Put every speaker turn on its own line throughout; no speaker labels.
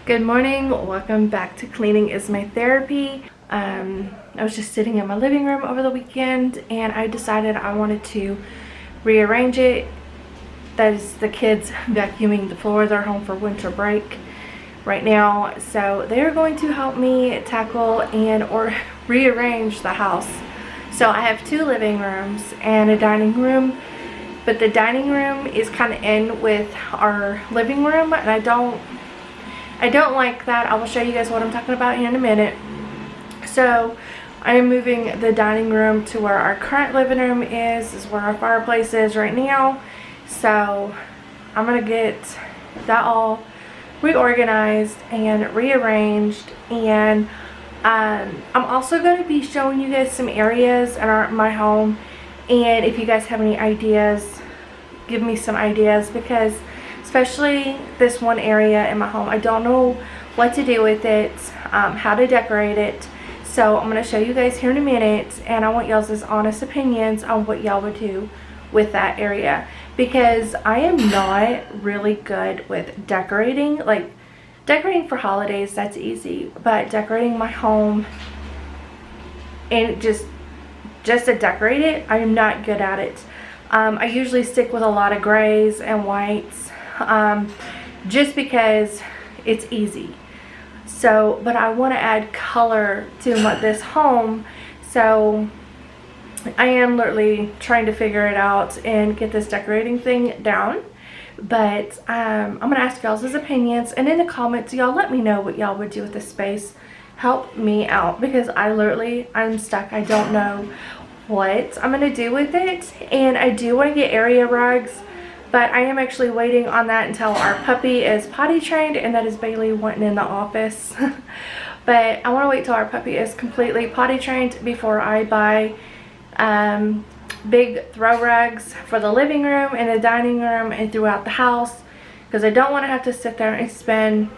Good morning, welcome back to Cleaning is My Therapy. I was just sitting in my living room over the weekend and I decided I wanted to rearrange it. That is the kids vacuuming the floor. They're home for winter break right now, so they're going to help me tackle or rearrange the house. So I have two living rooms and a dining room, but the dining room is kind of in with our living room, and I don't like that. I will show you guys what I'm talking about here in a minute. So I am moving the dining room to where our current living room is where our fireplace is right now. So I'm going to get that all reorganized and rearranged, and I'm also going to be showing you guys some areas in my home, and if you guys have any ideas, give me some ideas, because especially this one area in my home, I don't know what to do with it, how to decorate it. So I'm going to show you guys here in a minute, and I want y'all's honest opinions on what y'all would do with that area, because I am not really good with decorating. Like, decorating for holidays, that's easy, but decorating my home and just to decorate it, I am not good at it. I usually stick with a lot of grays and whites, just because it's easy. So, but I want to add color to this home, so I am literally trying to figure it out and get this decorating thing down. But I'm gonna ask y'all's opinions, and in the comments y'all let me know what y'all would do with this space. Help me out, because I'm stuck. I don't know what I'm gonna do with it, and I do want to get area rugs, but I am actually waiting on that until our puppy is potty trained, and that is Bailey wanting in the office. But I want to wait till our puppy is completely potty trained before I buy big throw rugs for the living room and the dining room and throughout the house, because I don't want to have to sit there and spend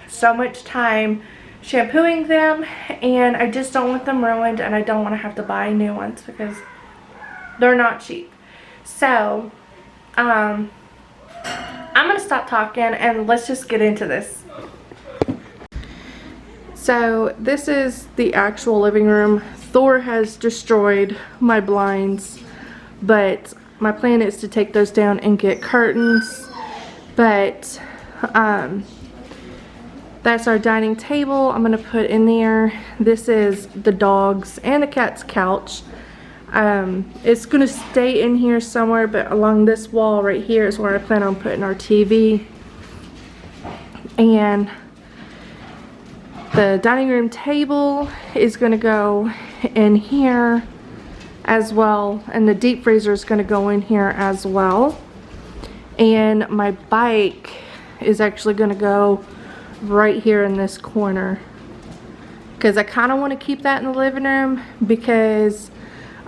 so much time shampooing them, and I just don't want them ruined, and I don't want to have to buy new ones because they're not cheap. So I'm gonna stop talking and let's just get into this. So this is the actual living room. Thor has destroyed my blinds, but my plan is to take those down and get curtains. But that's our dining table. I'm gonna put in there. This is the dog's and the cat's couch. It's gonna stay in here somewhere, but along this wall right here is where I plan on putting our TV. And the dining room table is gonna go in here as well, and the deep freezer is gonna go in here as well. And my bike is actually gonna go right here in this corner, because I kind of want to keep that in the living room, because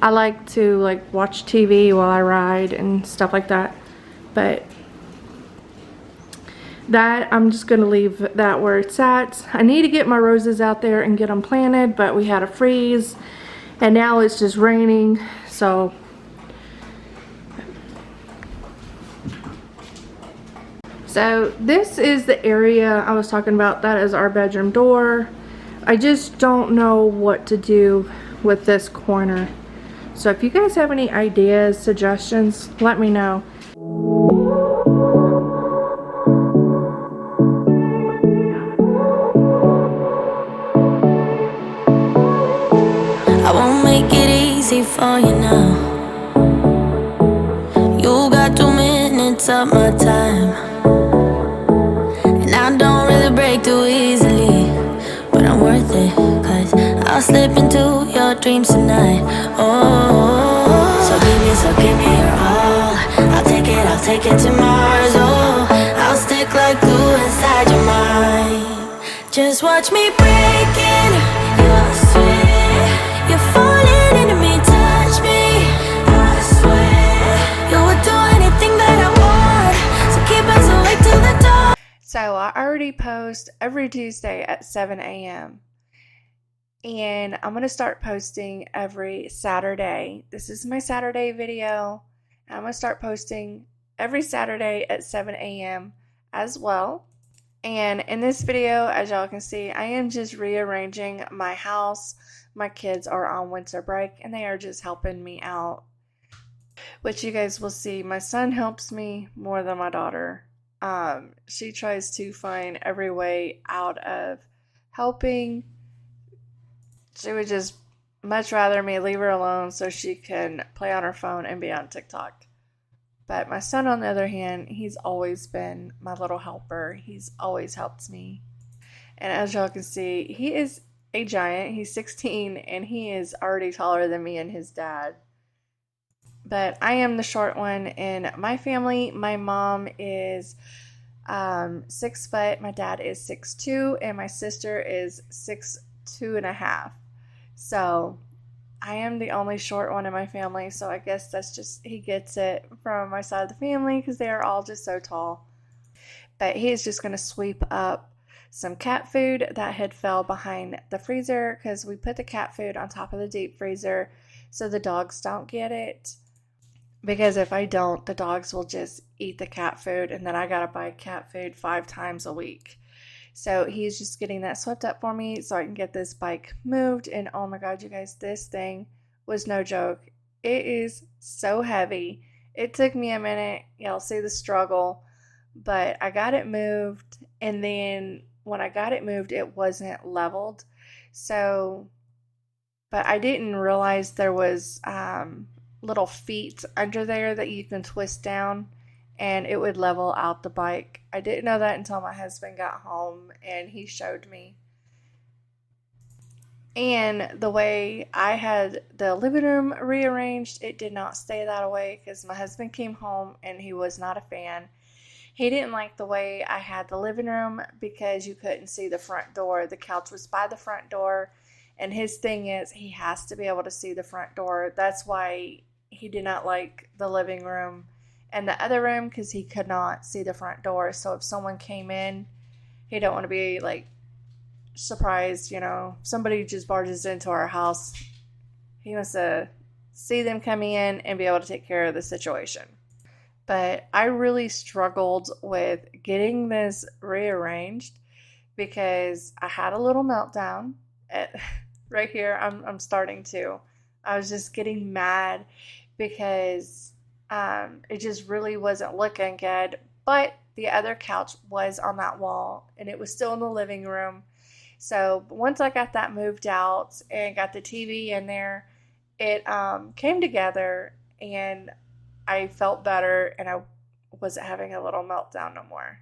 I like to watch TV while I ride and stuff like that. But that, I'm just going to leave that where it's at. I need to get my roses out there and get them planted, but we had a freeze and now it's just raining. So this is the area I was talking about. That is our bedroom door. I just don't know what to do with this corner. So if you guys have any ideas, suggestions, let me know.
I won't make it easy for you now. You got 2 minutes of my time, and I don't really break too easily, but I'm worth it, 'cause I'll slip into your dreams tonight. Oh, so give me your all. I'll take it to Mars. Oh, I'll stick like glue inside your mind. Just watch me breaking your sweat. You're falling into me, touch me, I swear. You would do anything that I want, so keep us awake till the dawn.
So I already post every Tuesday at 7 a.m. and I'm going to start posting every Saturday. This is my Saturday video. I'm going to start posting every Saturday at 7 a.m. as well. And in this video, as y'all can see, I am just rearranging my house. My kids are on winter break and they are just helping me out, which you guys will see. My son helps me more than my daughter. She tries to find every way out of helping. She would just much rather me leave her alone so she can play on her phone and be on TikTok. But my son, on the other hand, he's always been my little helper. He's always helped me. And as y'all can see, he is a giant. He's 16 and he is already taller than me and his dad. But I am the short one in my family. My mom is 6 foot, my dad is 6'2", and my sister is 6'2.5". So I am the only short one in my family, so I guess that's just, he gets it from my side of the family because they are all just so tall. But he is just going to sweep up some cat food that had fell behind the freezer because we put the cat food on top of the deep freezer so the dogs don't get it. Because if I don't, the dogs will just eat the cat food, and then I gotta buy cat food 5 times a week. So he's just getting that swept up for me so I can get this bike moved. And oh my god, you guys, this thing was no joke. It is so heavy. It took me a minute. Y'all see the struggle, but I got it moved. And then when I got it moved, it wasn't leveled. So, but I didn't realize there was little feet under there that you can twist down and it would level out the bike. I didn't know that until my husband got home and he showed me. And the way I had the living room rearranged, it did not stay that way because my husband came home and he was not a fan. He didn't like the way I had the living room because you couldn't see the front door. The couch was by the front door, and his thing is he has to be able to see the front door. That's why he did not like the living room and the other room, because he could not see the front door. So if someone came in, he don't want to be like surprised, you know, if somebody just barges into our house. He wants to see them coming in and be able to take care of the situation. But I really struggled with getting this rearranged because I had a little meltdown. Right here, I'm starting to. I was just getting mad because it just really wasn't looking good. But the other couch was on that wall and it was still in the living room. So once I got that moved out and got the TV in there, it came together and I felt better and I wasn't having a little meltdown no more.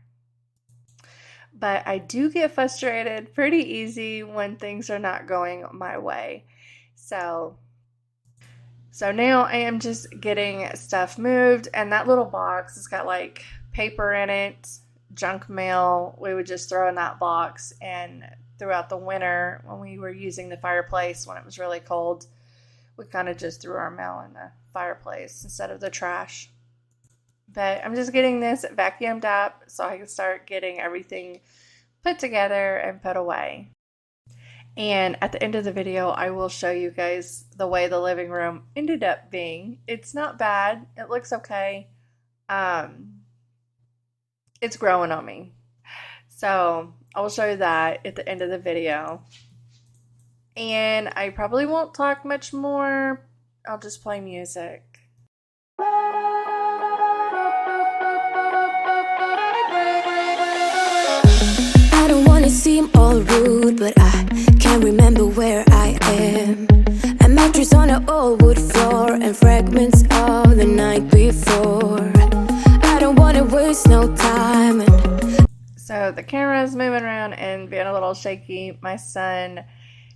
But I do get frustrated pretty easy when things are not going my way. So now I am just getting stuff moved, and that little box has got like paper in it, junk mail. We would just throw in that box, and throughout the winter when we were using the fireplace when it was really cold, we kind of just threw our mail in the fireplace instead of the trash. But I'm just getting this vacuumed up so I can start getting everything put together and put away. And at the end of the video, I will show you guys the way the living room ended up being. It's not bad. It looks okay. It's growing on me. So I will show you that at the end of the video. And I probably won't talk much more. I'll just play music.
I don't wanna seem all rude, but I can't remember where I am. A mattress on an old wood floor and fragments of the night before. I don't wanna waste no time.
So the camera is moving around and being a little shaky. My son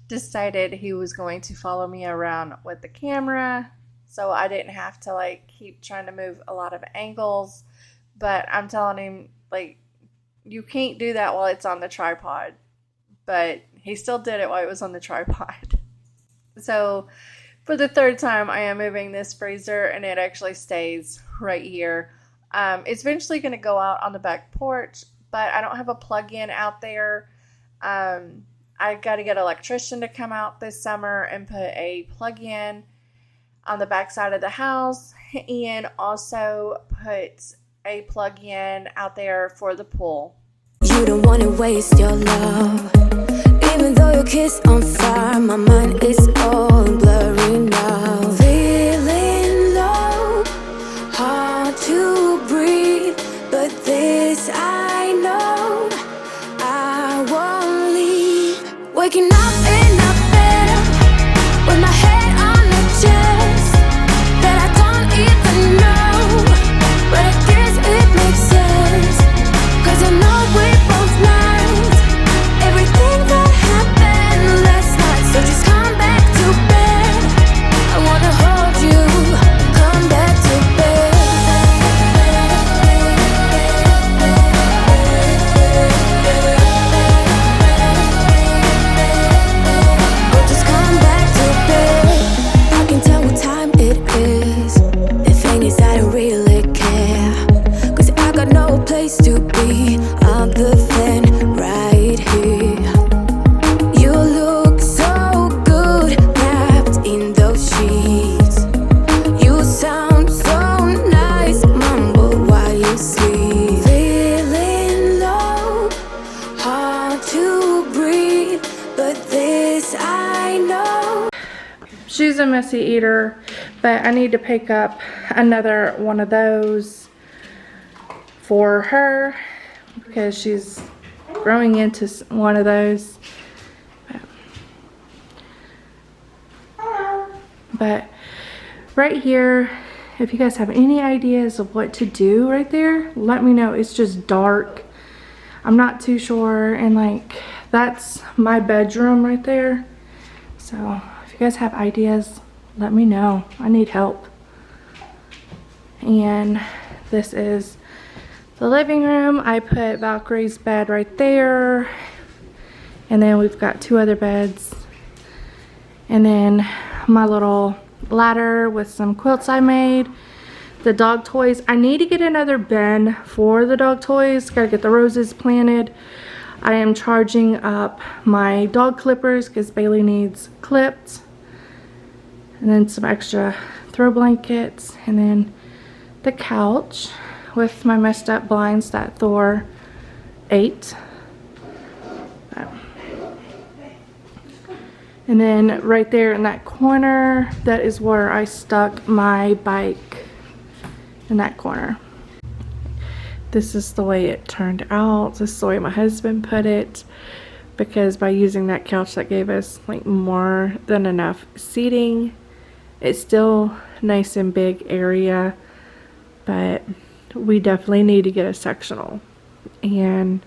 decided he was going to follow me around with the camera, so I didn't have to like keep trying to move a lot of angles. But I'm telling him, like, you can't do that while it's on the tripod. But he still did it while it was on the tripod. So for the third time, I am moving this freezer, and it actually stays right here. It's eventually going to go out on the back porch, but I don't have a plug-in out there. I got to get an electrician to come out this summer and put a plug-in on the back side of the house, and also put a plug-in out there for the pool.
You you don't wanna waste your love. Even though your kiss on fire, my mind is all blurry now. Feeling low, hard to breathe, but this I know, I won't leave. Waking up in a bed with my head on the chest that I don't even know, but I guess it makes sense, 'cause I know we both learned everything that happened last night. So just come back to bed, I wanna hold you. Come back to bed. Oh, just come back to bed. I can tell what time it is. The thing is I don't really care, 'cause I got no place to be other than right here. You look so good wrapped in those sheets. You sound so nice, mumble while you sleep. Feeling low, hard to breathe, but this I know.
She's a messy eater, but I need to pick up another one of those for her because she's growing into one of those. But right here, if you guys have any ideas of what to do right there, let me know. It's just dark. I'm not too sure, and like that's my bedroom right there. So if you guys have ideas, let me know. I need help. And this is the living room. I put Valkyrie's bed right there, and then we've got two other beds, and then my little ladder with some quilts I made. The dog toys, I need to get another bin for the dog toys. Gotta get the roses planted. I am charging up my dog clippers because Bailey needs clipped, and then some extra throw blankets, and then the couch with my messed up blinds that Thor ate. And then right there in that corner, that is where I stuck my bike, in that corner. This is the way it turned out. This is the way my husband put it, because by using that couch, that gave us like more than enough seating. It's still nice and big area, but we definitely need to get a sectional, and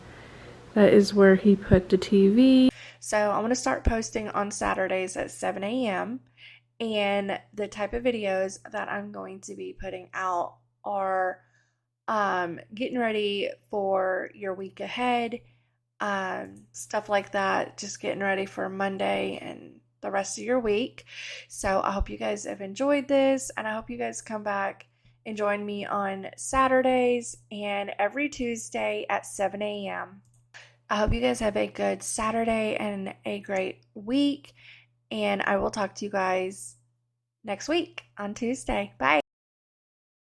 that is where he put the TV. So I'm going to start posting on Saturdays at 7 a.m. and the type of videos that I'm going to be putting out are getting ready for your week ahead, stuff like that, just getting ready for Monday and the rest of your week. So I hope you guys have enjoyed this, and I hope you guys come back and join me on Saturdays and every Tuesday at 7 a.m. I hope you guys have a good Saturday and a great week, and I will talk to you guys next week on Tuesday. Bye.